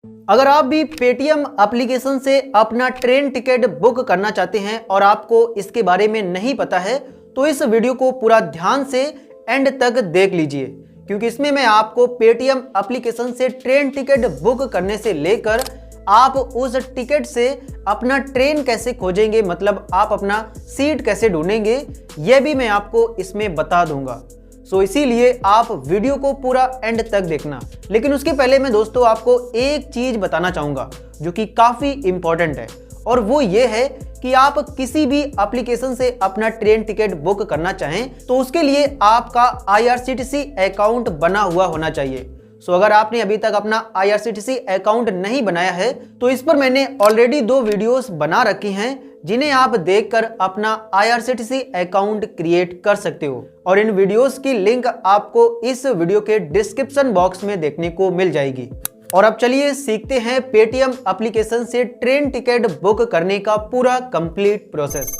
अगर आप भी पेटीएम एप्लीकेशन से अपना ट्रेन टिकट बुक करना चाहते हैं और आपको इसके बारे में नहीं पता है तो इस वीडियो को पूरा ध्यान से एंड तक देख लीजिए, क्योंकि इसमें मैं आपको पेटीएम एप्लीकेशन से ट्रेन टिकट बुक करने से लेकर आप उस टिकट से अपना ट्रेन कैसे खोजेंगे, मतलब आप अपना सीट कैसे ढूंढेंगे, यह भी मैं आपको इसमें बता दूंगा। सो इसीलिए आप वीडियो को पूरा एंड तक देखना। लेकिन उसके पहले मैं दोस्तों आपको एक चीज बताना चाहूंगा जो कि काफी इंपॉर्टेंट है, और वो ये है कि आप किसी भी एप्लीकेशन से अपना ट्रेन टिकट बुक करना चाहें तो उसके लिए आपका IRCTC अकाउंट बना हुआ होना चाहिए। सो अगर आपने अभी तक अपना IRCTC अकाउंट नहीं बनाया है तो इस पर मैंने ऑलरेडी 2 वीडियोस बना रखी हैं जिन्हें आप देखकर अपना IRCTC अकाउंट क्रिएट कर सकते हो, और इन वीडियोस की लिंक आपको इस वीडियो के डिस्क्रिप्शन बॉक्स में देखने को मिल जाएगी। और अब चलिए सीखते हैं पेटीएम एप्लीकेशन से ट्रेन टिकट बुक करने का पूरा कंप्लीट प्रोसेस।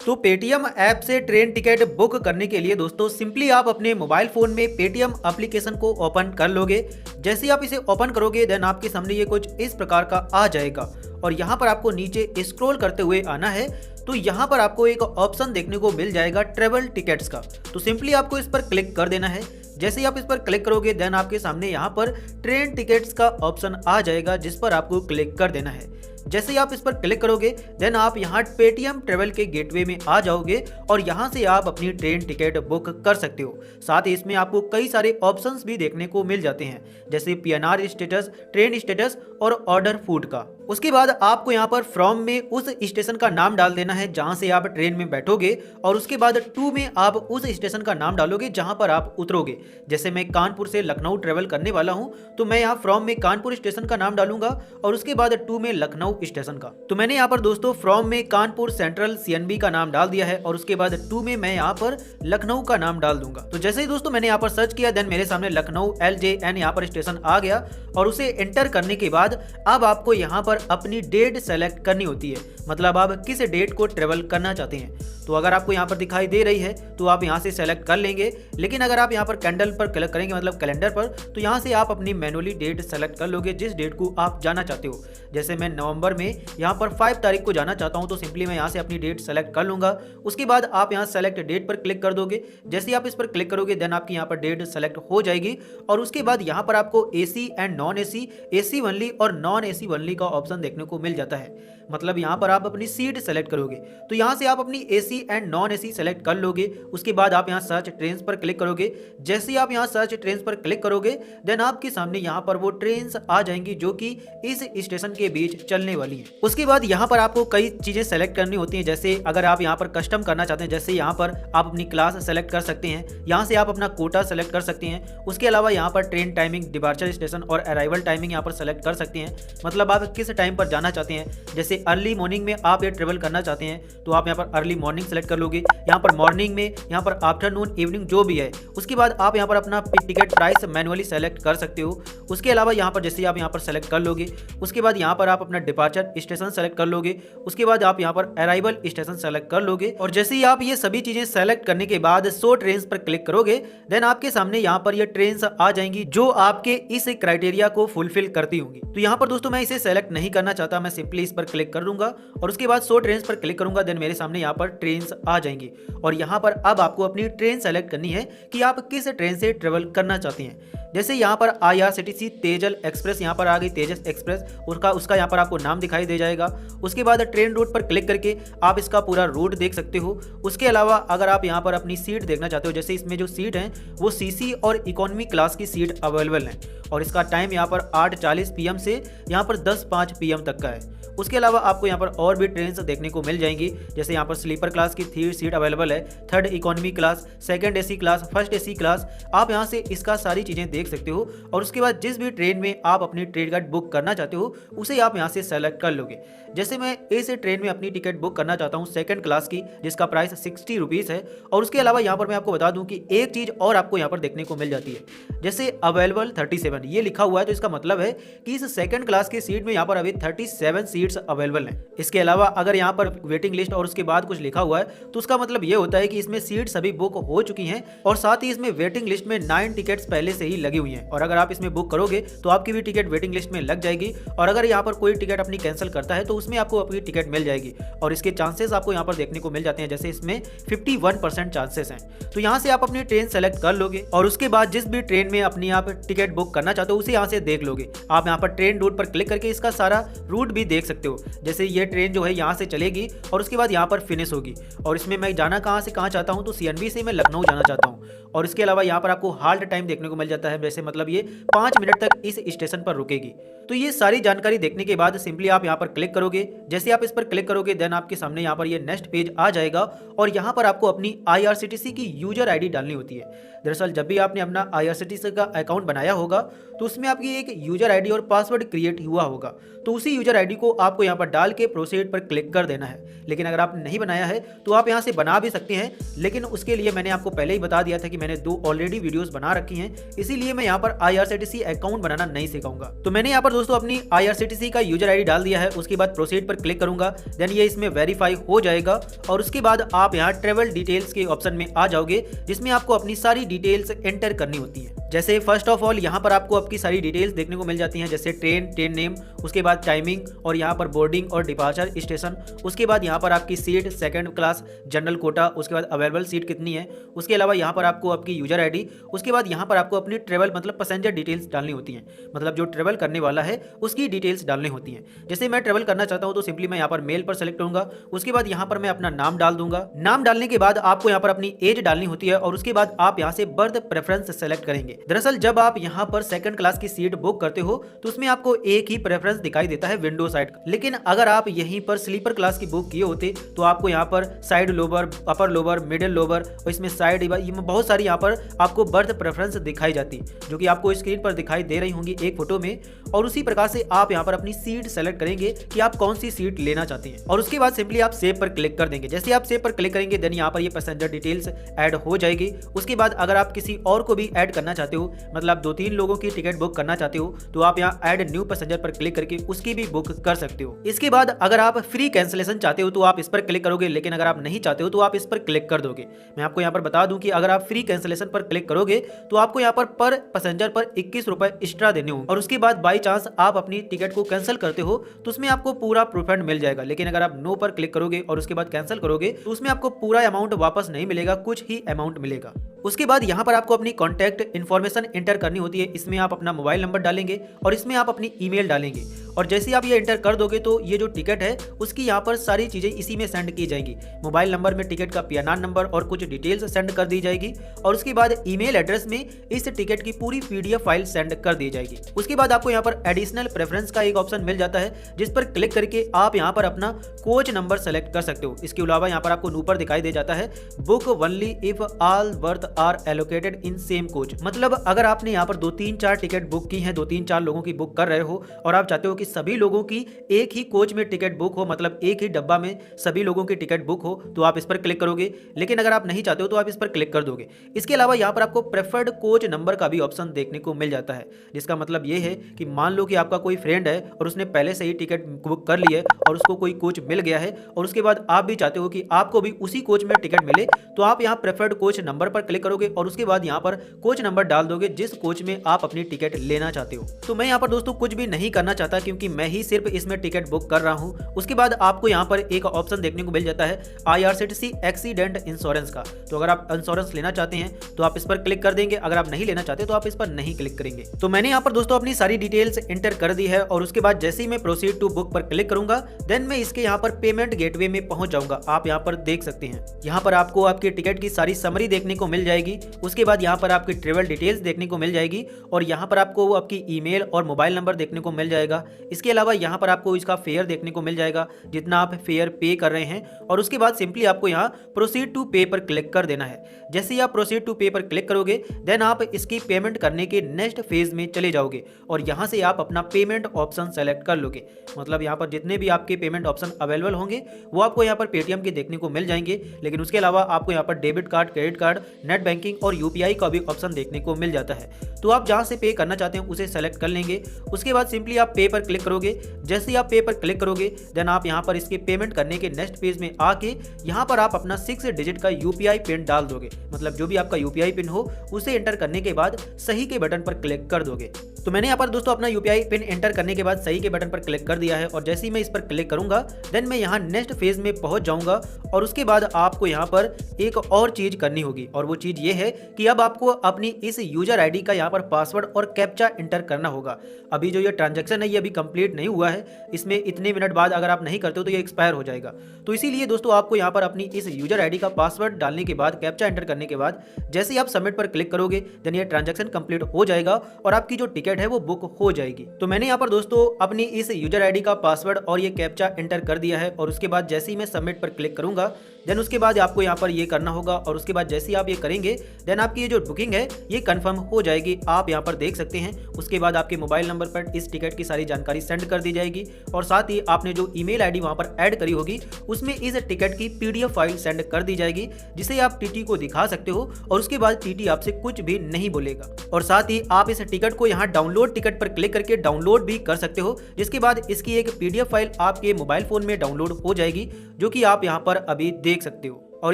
तो पेटीएम ऐप से ट्रेन टिकट बुक करने के लिए दोस्तों सिंपली आप अपने मोबाइल फोन में पेटीएम एप्लीकेशन को ओपन कर लोगे। जैसे ही आप इसे ओपन करोगे देन आपके सामने ये कुछ इस प्रकार का आ जाएगा, और यहाँ पर आपको नीचे स्क्रॉल करते हुए आना है। तो यहाँ पर आपको एक ऑप्शन देखने को मिल जाएगा ट्रेवल टिकट्स का, तो सिंपली आपको इस पर क्लिक कर देना है। जैसे ही आप इस पर क्लिक करोगे देन आपके सामने यहाँ पर ट्रेन टिकट्स का ऑप्शन आ जाएगा जिस पर आपको क्लिक कर देना है। जैसे ही आप इस पर क्लिक करोगे देन आप यहाँ पेटीएम ट्रेवल के गेटवे में आ जाओगे और यहाँ से आप अपनी ट्रेन टिकट बुक कर सकते हो। साथ ही इसमें आपको कई सारे ऑप्शंस भी देखने को मिल जाते हैं, जैसे PNR स्टेटस, ट्रेन स्टेटस और ऑर्डर फूड का। उसके बाद आपको यहाँ पर फ्रॉम में उस स्टेशन का नाम डाल देना है जहाँ से आप ट्रेन में बैठोगे, और उसके बाद टू में आप उस स्टेशन का नाम डालोगे जहाँ पर आप उतरोगे। जैसे मैं कानपुर से लखनऊ ट्रेवल करने वाला हूँ तो मैं यहाँ फ्रॉम में कानपुर स्टेशन का नाम डालूंगा और उसके बाद टू में लखनऊ स्टेशन का। तो मैंने यहाँ पर दोस्तों फ्रॉम में कानपुर सेंट्रल CNB का नाम डाल दिया है, और उसके बाद टू में मैं यहाँ पर लखनऊ का नाम डाल दूंगा। तो जैसे ही दोस्तों मैंने यहाँ पर सर्च किया देन मेरे सामने लखनऊ LJN यहाँ पर स्टेशन आ गया, और उसे एंटर करने के बाद अब आपको यहाँ पर अपनी डेट सेलेक्ट करनी होती है, मतलब आप किस डेट को ट्रेवल करना चाहते हैं। तो अगर आपको यहाँ पर दिखाई दे रही है तो आप यहाँ से सेलेक्ट कर लेंगे, लेकिन अगर आप यहाँ पर कैंडल पर क्लिक करेंगे मतलब कैलेंडर पर, तो यहाँ से आप अपनी मैनुअली डेट सेलेक्ट कर लोगे जिस डेट को आप जाना चाहते हो। जैसे मैं नवंबर में यहाँ पर 5 तारीख को जाना चाहता हूँ तो सिंपली मैं यहाँ से अपनी डेट सेलेक्ट कर लूँगा। उसके बाद आप यहाँ सेलेक्ट डेट पर क्लिक कर दोगे। जैसे आप इस पर क्लिक करोगे देन आपकी यहाँ पर डेट सेलेक्ट हो जाएगी, और उसके बाद यहाँ पर आपको AC and non AC, AC only और नॉन AC ओनली का ऑप्शन देखने को मिल जाता है, मतलब यहाँ पर आप अपनी सीट सेलेक्ट करोगे। तो यहाँ से आप अपनी AC and non AC select कर लोगे। उसके बाद आप यहाँ सर्च ट्रेन्स पर क्लिक करोगे। जैसे ही आप यहाँ सर्च ट्रेन्स पर क्लिक करोगे देन आपके सामने यहाँ पर वो ट्रेन्स आ जाएंगी जो कि इस स्टेशन के बीच चलने वाली है। उसके बाद यहाँ पर आपको कई चीज़ें सेलेक्ट करनी होती हैं, जैसे अगर आप यहाँ पर कस्टम करना चाहते हैं, जैसे यहाँ पर आप अपनी क्लास सेलेक्ट कर सकते हैं, यहाँ से आप अपना कोटा सेलेक्ट कर सकते हैं। उसके अलावा यहाँ पर ट्रेन टाइमिंग, डिपार्चर स्टेशन और अराइवल टाइमिंग यहाँ पर सेलेक्ट कर सकते हैं, मतलब आप किस टाइम पर जाना चाहते हैं। जैसे अर्ली मॉर्निंग में आप ये ट्रेवल करना चाहते हैं तो आप यहाँ पर अर्ली मॉर्निंग सेलेक्ट कर लोगे, यहाँ पर मॉर्निंग में, यहाँ पर आफ्टरनून, इवनिंग जो भी है। उसके बाद आप यहाँ पर अपना टिकट प्राइस मैनुअली सेलेक्ट कर सकते हो। उसके अलावा यहाँ पर जैसे आप यहाँ पर सेलेक्ट कर लोगे उसके बाद यहाँ पर आप अपना डिपार्चर स्टेशन सेलेक्ट कर लोगे। उसके बाद आप यहाँ पर अराइवल स्टेशन सेलेक्ट कर लोगे, और जैसे ही आप ये सभी चीजें सेलेक्ट करने के बाद शो ट्रेन्स पर क्लिक करोगे देन आपके सामने यहाँ पर ये ट्रेन्स आ जाएंगी जो आपके इस क्राइटेरिया को फुलफिल करती होंगी। तो यहाँ पर दोस्तों मैं इसे सेलेक्ट नहीं करना चाहता, मैं सिंपली इस पर क्लिक कर दूंगा और उसके बाद शो ट्रेन्स पर क्लिक करूंगा देन मेरे सामने यहाँ पर ट्रेन्स आ जाएंगी, और यहाँ पर अब आपको अपनी ट्रेन सेलेक्ट करनी है कि आप किस ट्रेन से ट्रेवल करना चाहते हैं। जैसे यहाँ पर IRCTC तेजल एक्सप्रेस यहाँ पर आ गई, तेजस एक्सप्रेस, उसका यहाँ पर आपको नाम दिखाई दे जाएगा। उसके बाद ट्रेन रूट पर क्लिक करके आप इसका पूरा रूट देख सकते हो। उसके अलावा अगर आप यहाँ पर अपनी सीट देखना चाहते हो, जैसे इसमें जो सीट हैं वो CC और इकोनॉमी क्लास की सीट अवेलेबल हैं, और इसका टाइम यहाँ पर 8:40 PM से यहाँ पर 10:05 PM तक का है। उसके अलावा आपको यहाँ पर और भी ट्रेन देखने को मिल जाएंगी, जैसे यहाँ पर स्लीपर क्लास की 3 सीट अवेलेबल है, 3rd economy class, 2nd AC class, 1st AC class. आप यहाँ से इसका सारी चीज़ें देख सकते हो, और उसके बाद जिस भी ट्रेन में आप अपनी ट्रेन टिकट बुक करना चाहते हो उसे आप यहाँ से सेलेक्ट कर लोगे। जैसे मैं AC ट्रेन में अपनी टिकट बुक करना चाहता हूँ 2nd क्लास की, जिसका प्राइस 60 रुपीज़ है। और उसके अलावा यहाँ पर मैं आपको बता दूँ कि एक चीज़ और आपको यहाँ पर देखने को मिल जाती है, जैसे अवेलेबल 37 ये लिखा हुआ है, तो इसका मतलब है कि इस 2nd क्लास की सीट में यहाँ पर अभी 37 सीट सीट्स अवेलेबल हैं। इसके अलावा अगर यहाँ पर वेटिंग लिस्ट और उसके बाद कुछ लिखा हुआ है तो उसका मतलब ये होता है कि इसमें सीट सभी बुक हो चुकी हैं और साथ ही इसमें वेटिंग लिस्ट में 9 टिकट्स पहले से ही लगी हुई हैं और अगर आप इसमें बुक करोगे तो आपकी भी टिकट वेटिंग लिस्ट में लग जाएगी और अगर यहाँ पर कोई टिकट अपनी कैंसिल करता है तो उसमें आपको अपनी टिकट मिल जाएगी और इसके चांसेस आपको यहाँ पर देखने को मिल जाते हैं, जैसे इसमें 51% चांसेस हैं। तो यहाँ से आप अपनी ट्रेन सेलेक्ट कर लोगे और उसके बाद जिस भी ट्रेन में अपनी आप टिकट बुक करना चाहते हो उसे यहाँ से देख लोगे। आप यहाँ पर ट्रेन रूट पर क्लिक करके इसका सारा रूट भी देख सकते हो, जैसे ये ट्रेन जो है यहाँ से चलेगी और उसके बाद यहाँ पर फिनिश होगी और इसमें मैं जाना कहाँ से कहाँ चाहता हूँ तो CNB से मैं लखनऊ जाना चाहता हूँ और इसके अलावा यहाँ पर आपको हाल्ट टाइम देखने को मिल जाता है, जैसे मतलब ये 5 मिनट तक इस स्टेशन पर रुकेगी। तो ये सारी जानकारी देखने के बाद सिंपली आप यहाँ पर क्लिक करोगे। जैसे आप इस पर क्लिक करोगे देन आपके सामने यहाँ पर ये नेक्स्ट पेज आ जाएगा और यहाँ पर आपको अपनी IRCTC की यूजर ID डालनी होती है। दरअसल जब भी आपने अपना IRCTC का अकाउंट बनाया होगा तो उसमें आपकी एक यूजर ID और पासवर्ड क्रिएट हुआ होगा, तो उसी यूजर ID को आपको यहाँ पर डाल के प्रोसीड पर क्लिक कर देना है। लेकिन अगर आपने नहीं बनाया है तो आप यहाँ से बना भी सकते हैं, लेकिन उसके लिए मैंने आपको पहले ही बता दिया था कि मैंने 2 ऑलरेडी वीडियोस बना रखी हैं, इसीलिए मैं यहाँ पर IRCTC अकाउंट बनाना नहीं सिखाऊंगा। तो मैंने यहाँ पर दोस्तों अपनी IRCTC का यूजर ID डाल दिया है, उसके बाद प्रोसीड पर क्लिक करूंगा, देन ये इसमें वेरीफाई हो जाएगा और उसके बाद आप यहाँ ट्रेवल डिटेल्स के ऑप्शन में आ जाओगे, जिसमें आपको अपनी सारी डिटेल्स एंटर करनी होती है। जैसे फर्स्ट ऑफ ऑल यहाँ पर आपको आपकी सारी डिटेल्स देखने को मिल जाती हैं, जैसे ट्रेन नेम, उसके बाद टाइमिंग और यहाँ पर बोर्डिंग और डिपार्चर स्टेशन, उसके बाद यहाँ पर आपकी seat second class general quota, उसके बाद अवेलेबल सीट कितनी है, उसके अलावा यहाँ पर आपको आपकी यूजर ID, उसके बाद यहाँ पर आपको अपनी ट्रेवल मतलब पैसेंजर डिटेल्स डालनी होती हैं, मतलब जो ट्रेवल करने वाला है उसकी डिटेल्स डालनी होती हैं। जैसे मैं ट्रेवल करना चाहता हूँ तो सिंपली मैं यहाँ पर मेल पर सेलेक्ट करूंगा, उसके बाद यहाँ पर मैं अपना नाम डाल दूंगा। नाम डालने के बाद आपको यहाँ पर अपनी एज डालनी होती है और उसके बाद आप यहाँ से बर्थ प्रेफरेंस सेलेक्ट करेंगे। दरअसल जब आप यहाँ पर सेकंड क्लास की सीट बुक करते हो तो उसमें आपको एक ही प्रेफरेंस दिखाई देता है विंडो साइड का, लेकिन अगर आप यहीं पर स्लीपर क्लास की बुक किए होते तो आपको यहाँ पर side lower, upper lower, middle lower और इसमें साइड बहुत सारी यहाँ पर आपको बर्थ प्रेफरेंस दिखाई जाती, जो कि आपको स्क्रीन पर दिखाई दे रही होंगी एक फोटो में। और उसी प्रकार से आप यहाँ पर अपनी सीट सेलेक्ट करेंगे कि आप कौन सी सीट लेना चाहते हैं और उसके बाद सिंपली आप सेव पर क्लिक कर देंगे। जैसे आप सेव पर क्लिक करेंगे देन यहाँ पर ये पैसेंजर डिटेल्स ऐड हो जाएगी। उसके बाद अगर आप किसी और को भी ऐड करना चाहते हो, मतलब 2-3 लोगों की टिकट बुक करना चाहते हो, तो आप यहाँ ऐड न्यू पैसेंजर पर क्लिक करके उसकी भी बुक कर सकते हो। इसके बाद अगर आप फ्री कैंसिलेशन चाहते हो तो आप इस पर क्लिक करोगे, लेकिन अगर आप नहीं चाहते हो तो आप इस पर क्लिक कर दोगे। मैं आपको यहाँ पर बता दूं कि अगर आप फ्री कैंसिलेशन पर क्लिक करोगे तो आपको यहाँ पर पैसेंजर पर 21 रुपए एक्स्ट्रा देने होंगे और उसके बाद बाई चांस आप अपनी टिकट को कैंसिल करते हो तो उसमें आपको पूरा रिफंड मिल जाएगा। लेकिन अगर आप नो पर क्लिक करोगे और उसके बाद कैंसिल करोगे तो उसमें आपको पूरा अमाउंट वापस नहीं मिलेगा, कुछ ही अमाउंट मिलेगा। उसके बाद यहाँ पर आपको अपनी कॉन्टैक्ट इन्फॉर्मेशन एंटर करनी होती है। इसमें आप अपना मोबाइल नंबर डालेंगे और इसमें आप अपनी ईमेल डालेंगे और जैसे आप ये एंटर कर दोगे तो ये जो टिकट है उसकी यहाँ पर सारी चीजें इसी में सेंड की जाएंगी। मोबाइल नंबर में टिकट का PNR नंबर और कुछ डिटेल्स सेंड कर दी जाएगी और उसके बाद ईमेल एड्रेस में इस टिकट की पूरी PDF फाइल सेंड कर दी जाएगी। उसके बाद आपको यहाँ पर एडिशनल प्रेफरेंस का एक ऑप्शन मिल जाता है, जिस पर क्लिक करके आप यहाँ पर अपना कोच नंबर सेलेक्ट कर सकते हो। इसके अलावा यहाँ पर आपको ऊपर दिखाई दे जाता है book only if all berth are allocated in same coach, मतलब अगर आपने यहाँ पर 2-3-4 टिकट बुक की है, 2-3-4 लोगों की बुक कर रहे हो और आप चाहते हो कि सभी लोगों की एक ही कोच में टिकट बुक हो, मतलब एक ही डब्बा में सभी लोगों की टिकट बुक हो, तो आप इस पर क्लिक करोगे। लेकिन अगर आप नहीं चाहते हो तो आप इस पर क्लिक कर दोगे। इसके अलावा यहाँ पर आपको प्रेफर्ड कोच नंबर का भी ऑप्शन देखने को मिल जाता है, जिसका मतलब ये है कि मान लो कि आपका कोई फ्रेंड है और उसने पहले से ही टिकट बुक कर ली है और उसको कोई कोच मिल गया है और उसके बाद आप भी चाहते हो कि आपको भी उसी कोच में टिकट मिले, तो आप यहाँ प्रेफर्ड कोच नंबर पर क्लिक करोगे और उसके बाद यहाँ पर कोच नंबर डाल दोगे जिस कोच में आप अपनी टिकट लेना चाहते हो। तो मैं यहाँ पर दोस्तों कुछ भी नहीं करना चाहता क्योंकि मैं ही सिर्फ इसमें टिकट बुक कर रहा हूँ। उसके बाद आपको यहाँ पर एक ऑप्शन देखने को मिल जाता है IRCTC एक्सीडेंट इंश्योरेंस का। तो अगर आप इंश्योरेंस लेना चाहते हैं तो आप इस पर क्लिक कर देंगे, अगर आप नहीं लेना चाहते तो आप इस पर नहीं क्लिक करेंगे। तो मैंने यहाँ पर दोस्तों अपनी सारी डिटेल्स एंटर कर दी है और उसके बाद जैसे ही मैं प्रोसीड टू बुक पर क्लिक करूंगा देन मैं इसके यहाँ पर पेमेंट गेटवे में पहुंच जाऊंगा। आप यहाँ पर देख सकते हैं, यहाँ पर आपको आपके टिकट की सारी समरी देखने को मिल जाएगी। उसके बाद यहाँ पर आपकी ट्रेवल डिटेल्स देखने को मिल जाएगी और यहाँ पर आपको आपकी ईमेल और मोबाइल नंबर देखने को मिल जाएगा। इसके अलावा यहाँ पर आपको इसका फेयर देखने को मिल जाएगा, जितना आप फेयर पे कर रहे हैं, और उसके बाद सिंपली आपको यहाँ प्रोसीड टू पे पर क्लिक कर देना है। जैसे ही आप प्रोसीड टू पे पर क्लिक करोगे देन आप इसकी पेमेंट करने के नेक्स्ट फेज में चले जाओगे और यहाँ से आप अपना पेमेंट ऑप्शन सेलेक्ट कर लोगे। मतलब यहाँ पर जितने भी आपके पेमेंट ऑप्शन अवेलेबल होंगे वो आपको यहाँ पर पेटीएम के देखने को मिल जाएंगे, लेकिन उसके अलावा आपको यहाँ पर debit card, credit card, net banking और UPI का भी ऑप्शन देखने को मिल जाता है। तो आप जहाँ से पे करना चाहते हैं उसे सेलेक्ट कर लेंगे। उसके बाद सिंपली आप पे पर क्लिक करोगे। जैसे ही आप पे पर क्लिक करोगे देन आप यहाँ पर इसके पेमेंट करने के नेक्स्ट पेज में आके यहाँ पर आप अपना 6 डिजिट का यूपीआई पिन डाल दोगे। मतलब जो भी आपका यूपीआई पिन हो उसे एंटर करने के बाद सही के बटन पर क्लिक कर दोगे। तो मैंने यहाँ पर दोस्तों अपना यूपीआई पिन एंटर करने के बाद सही के बटन पर क्लिक कर दिया है और जैसे ही मैं इस पर क्लिक करूंगा देन मैं यहाँ नेक्स्ट फेज में पहुंच जाऊंगा और उसके बाद आपको यहाँ पर एक और चीज करनी होगी और वो चीज ये है कि अब आपको अपनी इस यूजर आईडी का यहाँ पर पासवर्ड और कैप्चा एंटर करना होगा। अभी जो ये ट्रांजैक्शन है ये अभी कंप्लीट नहीं हुआ है, इसमें इतने मिनट बाद अगर आप नहीं करते हो तो ये एक्सपायर हो जाएगा। तो इसीलिए दोस्तों आपको यहाँ पर अपनी इस यूजर आईडी का पासवर्ड डालने के बाद कैप्चा एंटर करने के बाद जैसे ही आप सबमिट पर क्लिक करोगे देन ये ट्रांजैक्शन कंप्लीट हो जाएगा और आपकी जो टिकट है वो बुक हो जाएगी। तो मैंने यहाँ पर दोस्तों अपनी इस यूजर आईडी का पासवर्ड और ये कैप्चा एंटर कर दिया है और उसके बाद जैसे ही मैं सबमिट पर क्लिक करूंगा देन उसके बाद आपको यहाँ पर ये करना होगा और उसके बाद जैसे ही आप ये करेंगे देन आपकी ये जो बुकिंग है ये कंफर्म हो जाएगी। आप यहाँ पर देख सकते हैं उसके बाद आपके मोबाइल नंबर पर इस टिकट की सारी जानकारी सेंड कर दी जाएगी और साथ ही आपने जो ईमेल आईडी वहाँ पर ऐड करी होगी उसमें इस टिकट की पीडीएफ फाइल सेंड कर दी जाएगी जिसे आप टीटी को दिखा सकते हो और उसके बाद टीटी आपसे कुछ भी नहीं बोलेगा। और साथ ही आप इस टिकट को यहाँ डाउनलोड टिकट पर क्लिक करके डाउनलोड भी कर सकते हो जिसके बाद इसकी एक पीडीएफ फाइल आपके मोबाइल फोन में डाउनलोड हो जाएगी जो कि आप यहाँ पर अभी देख सकते हो और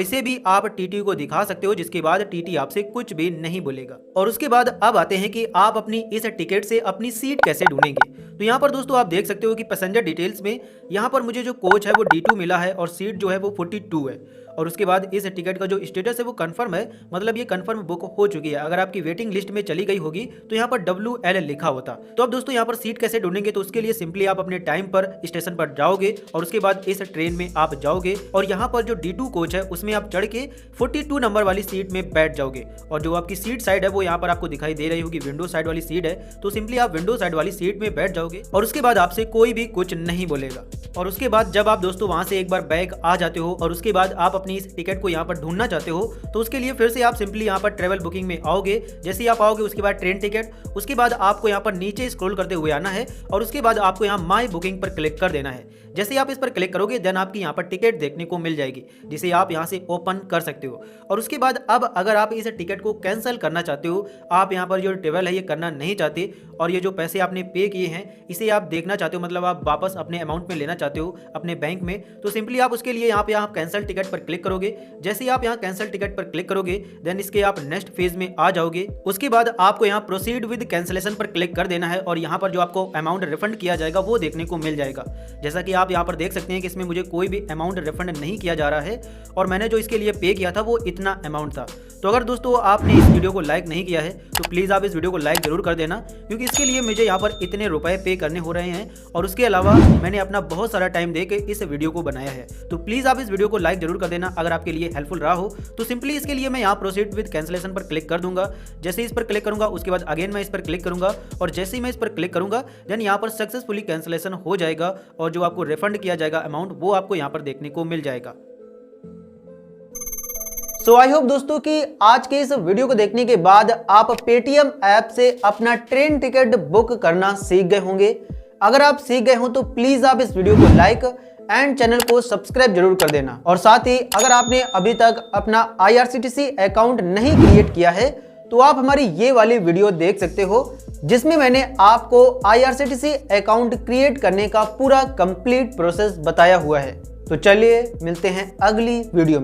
इसे भी आप टीटी को दिखा सकते हो जिसके बाद टीटी आपसे कुछ भी नहीं बोलेगा। और उसके बाद अब आते हैं कि आप अपनी इस टिकट से अपनी सीट कैसे ढूंढेंगे। तो यहाँ पर दोस्तों आप देख सकते हो कि पैसेंजर डिटेल्स में यहाँ पर मुझे जो कोच है वो D2 मिला है और सीट जो है वो 42 है और उसके बाद इस टिकट का जो स्टेटस है वो कंफर्म है, मतलब ये कंफर्म बुक हो चुकी है। अगर आपकी वेटिंग लिस्ट में चली गई होगी तो यहाँ पर WL लिखा होता। तो अब दोस्तों यहाँ पर सीट कैसे ढूंढेंगे, तो उसके लिए सिंपली आप अपने टाइम पर स्टेशन पर जाओगे और उसके बाद इस ट्रेन में आप जाओगे और यहाँ पर जो D2 कोच है उसमें आप चढ़ के 42 नंबर वाली सीट में बैठ जाओगे और जो आपकी सीट साइड है वो यहाँ पर आपको दिखाई दे रही होगी, विंडो साइड वाली सीट है। तो सिंपली आप विंडो साइड वाली सीट में बैठ जाओगे और उसके बाद आपसे कोई भी कुछ नहीं बोलेगा। और उसके बाद जब आप दोस्तों वहां से एक बार बैक आ जाते हो और उसके बाद आप अपनी इस टिकट को यहाँ पर ढूंढना चाहते हो तो उसके लिए फिर से आप सिंपली यहाँ पर ट्रेवल बुकिंग में आओगे। जैसे ही आप आओगे उसके बाद ट्रेन टिकट, उसके बाद आपको यहाँ पर नीचे स्क्रॉल करते हुए आना है और उसके बाद आपको यहाँ माई बुकिंग पर क्लिक कर देना है। जैसे ही आप इस पर क्लिक करोगे देन आपकी यहाँ पर टिकट देखने को मिल जाएगी जिसे आप यहाँ से ओपन कर सकते हो। और उसके बाद अब अगर आप इस टिकट को कैंसिल करना चाहते हो, आप यहाँ पर जो ट्रेवल है ये करना नहीं चाहते और ये जो पैसे आपने पे किए हैं इसे आप देखना चाहते हो, मतलब आप वापस अपने अमाउंट में लेना चाहते हो अपने बैंक में, तो सिंपली आप उसके लिए यहाँ पे आप कैंसिल टिकट पर क्लिक करोगे। जैसे ही आप यहाँ कैंसिल टिकट पर क्लिक करोगे देन इसके आप नेक्स्ट फेज में आ जाओगे। उसके बाद आपको यहाँ प्रोसीड विद कैंसिलेशन पर क्लिक कर देना है और यहाँ पर जो आपको अमाउंट रिफंड किया जाएगा वो देखने को मिल जाएगा। जैसा कि आप यहाँ पर देख सकते हैं कि इसमें मुझे कोई भी अमाउंट रिफंड नहीं किया जा रहा है और मैंने जो इसके लिए पे किया था वो इतना अमाउंट था। तो अगर दोस्तों आपने इस वीडियो को लाइक नहीं किया है तो प्लीज़ आप इस वीडियो को लाइक जरूर कर देना, क्योंकि इसके लिए मुझे यहाँ पर इतने रुपए पे करने हो रहे हैं और उसके अलावा मैंने अपना बहुत सारा टाइम दे के इस वीडियो को बनाया है। तो प्लीज़ आप इस वीडियो को लाइक जरूर कर देना अगर आपके लिए हेल्पफुल रहा हो। तो सिंपली इसके लिए मैं यहाँ प्रोसीड विद कैंसिलेशन पर क्लिक कर दूंगा। जैसे ही इस पर क्लिक करूंगा उसके बाद अगेन मैं इस पर क्लिक करूंगा और जैसे ही मैं इस पर क्लिक करूंगा देन यहाँ पर सक्सेसफुली कैंसिलेशन हो जाएगा और जो आपको रिफंड किया जाएगा अमाउंट वो आपको यहाँ पर देखने को मिल जाएगा। सो आई होप दोस्तों कि आज के इस वीडियो को देखने के बाद आप पेटीएम ऐप से अपना ट्रेन टिकट बुक करना सीख गए होंगे। अगर आप सीख गए हो तो प्लीज आप इस वीडियो को लाइक एंड चैनल को सब्सक्राइब जरूर कर देना। और साथ ही अगर आपने अभी तक अपना IRCTC अकाउंट नहीं क्रिएट किया है तो आप हमारी ये वाली वीडियो देख सकते हो जिसमें मैंने आपको IRCTC अकाउंट क्रिएट करने का पूरा कंप्लीट प्रोसेस बताया हुआ है। तो चलिए मिलते हैं अगली वीडियो में।